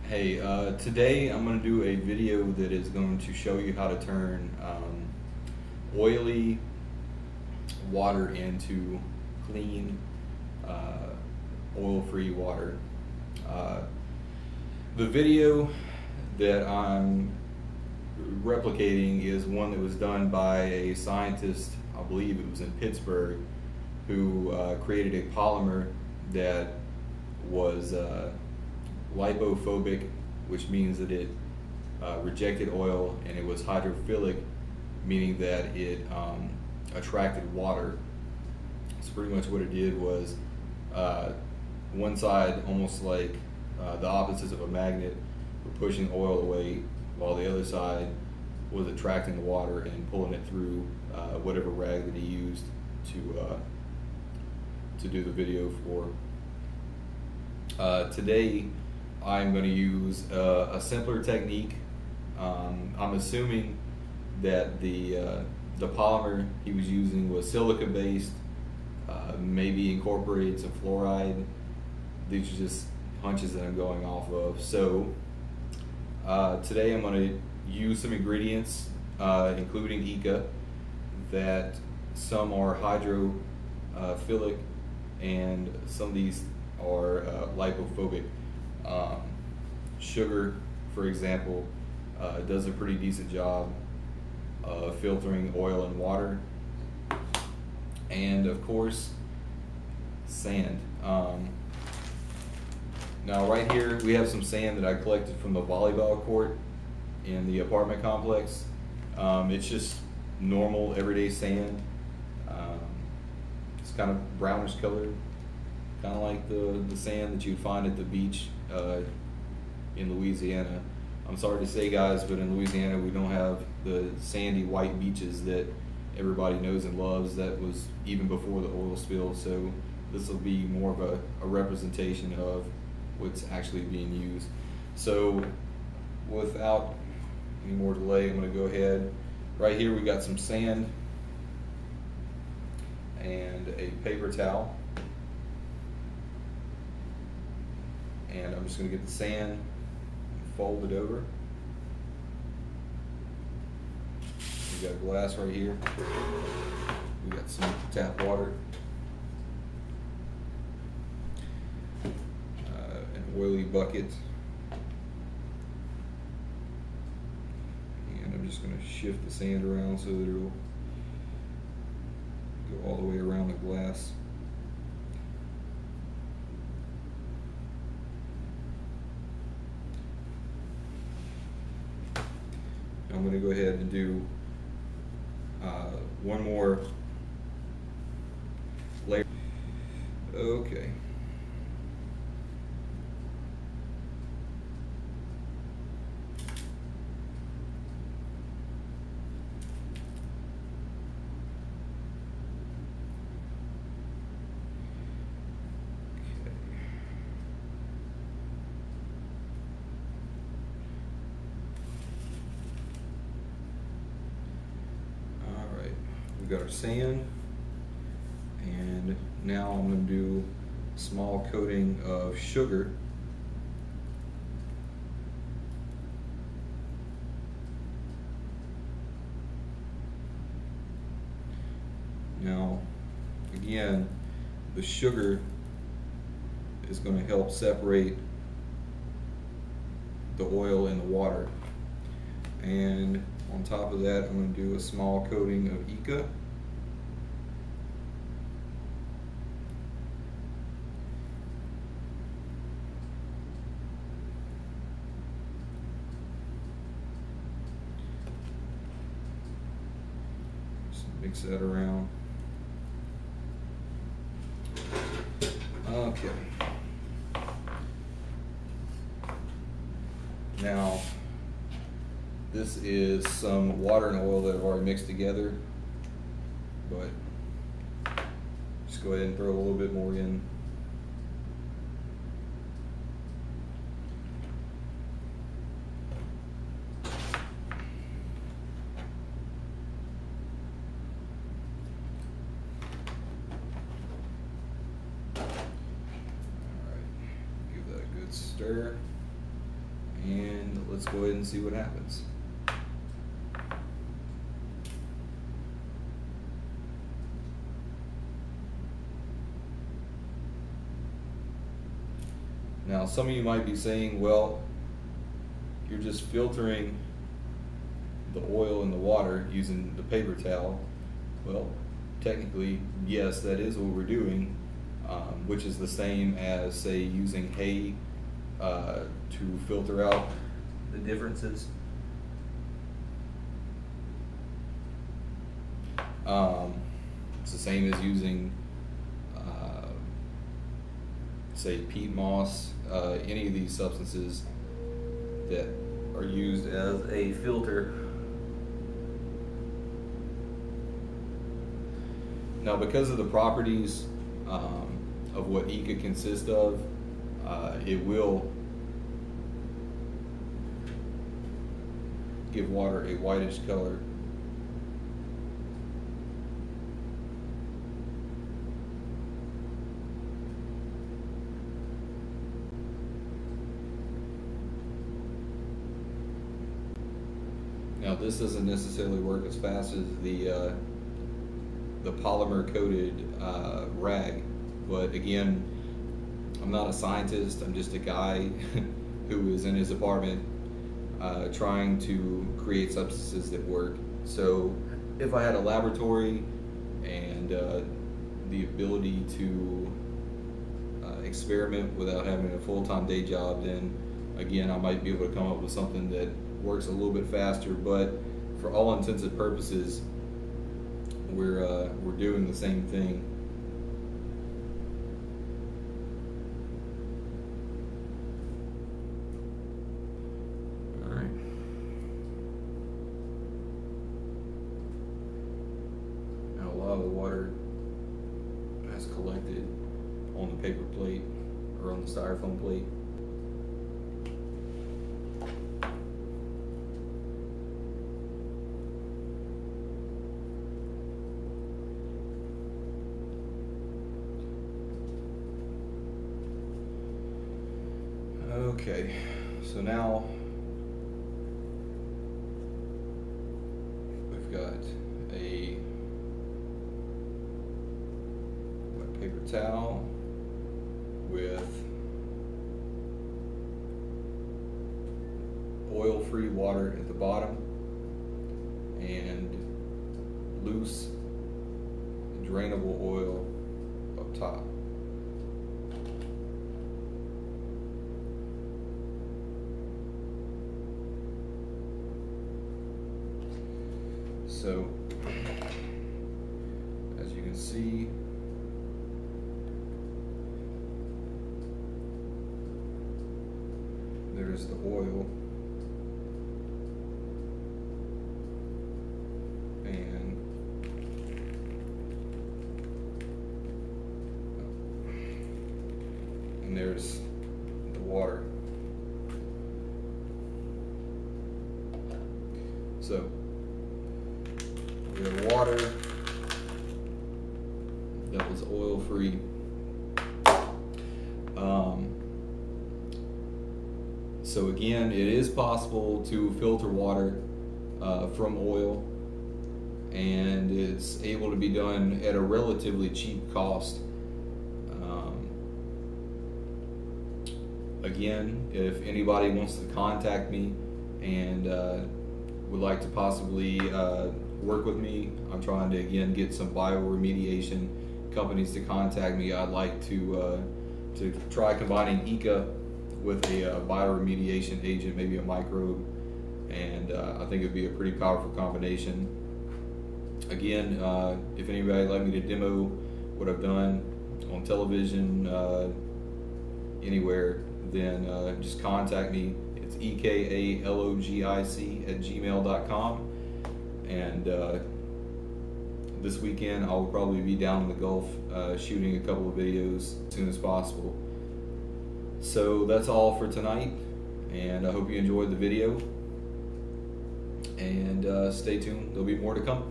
Hey, today I'm going to do a video that is going to show you how to turn oily water into clean, oil-free water. Uh, the video that I'm replicating is one that was done by a scientist, I believe it was in Pittsburgh, who created a polymer that was lipophobic, which means that it rejected oil, and it was hydrophilic, meaning that it attracted water. So pretty much what it did was one side, almost like the opposites of a magnet, were pushing oil away, while the other side was attracting the water and pulling it through whatever rag that he used to do the video for. Today I'm going to use a simpler technique. I'm assuming that the polymer he was using was silica based, maybe incorporated some fluoride. These are just hunches that I'm going off of. So today I'm going to use some ingredients, including ECA, that some are hydrophilic and some of these are lipophobic. Sugar, for example, does a pretty decent job of filtering oil and water. And of course, sand. Now right here we have some sand that I collected from the volleyball court in the apartment complex. It's just normal everyday sand. It's kind of brownish colored, kind of like the sand that you'd find at the beach in Louisiana. I'm sorry to say, guys, but in Louisiana we don't have the sandy white beaches that everybody knows and loves. That was even before the oil spill, so this will be more of a representation of what's actually being used. So without any more delay, I'm going to go ahead. Right here we got some sand and a paper towel. And I'm just going to get the sand and fold it over. We got a glass right here. We got some tap water. An oily bucket. And I'm just going to shift the sand around so that it'll go all the way around the glass. I'm going to go ahead and do one more layer. Okay. We've got our sand, and now I'm going to do a small coating of sugar. Now, again, the sugar is going to help separate the oil and the water. And on top of that, I'm going to do a small coating of ECA. Just mix that around. Okay. Now, this is some water and oil that I've already mixed together, but just go ahead and throw a little bit more in. All right, give that a good stir. and let's go ahead and see what happens. Now, some of you might be saying, well, you're just filtering the oil in the water using the paper towel. Well, technically, yes, that is what we're doing, which is the same as, say, using hay to filter out the differences. It's the same as using, say, peat moss, any of these substances that are used as a filter. Now, because of the properties of what ECA consists of, it will give water a whitish color. Now, this doesn't necessarily work as fast as the polymer coated rag, but again, I'm not a scientist. I'm just a guy who is in his apartment trying to create substances that work. So if I had a laboratory and the ability to experiment without having a full-time day job, then again, I might be able to come up with something that works a little bit faster. But for all intents and purposes, we're doing the same thing. All right. Now, a lot of the water has collected on the paper plate or on the styrofoam plate. Okay, so now we've got a wet paper towel with oil-free water at the bottom and loose drainable oil up top. So, as you can see, there's the oil, and there's the water. So we have water that was oil free. So again, it is possible to filter water from oil, and it's able to be done at a relatively cheap cost. Again, if anybody wants to contact me and would like to possibly work with me, I'm trying to again get some bioremediation companies to contact me. I'd like to try combining ECA with a bioremediation agent, maybe a microbe, and I think it'd be a pretty powerful combination. Again, if anybody would like me to demo what I've done on television, anywhere, then just contact me. It's ekalogic@gmail.com, and this weekend I'll probably be down in the Gulf shooting a couple of videos as soon as possible. So that's all for tonight, and I hope you enjoyed the video, and stay tuned, there'll be more to come.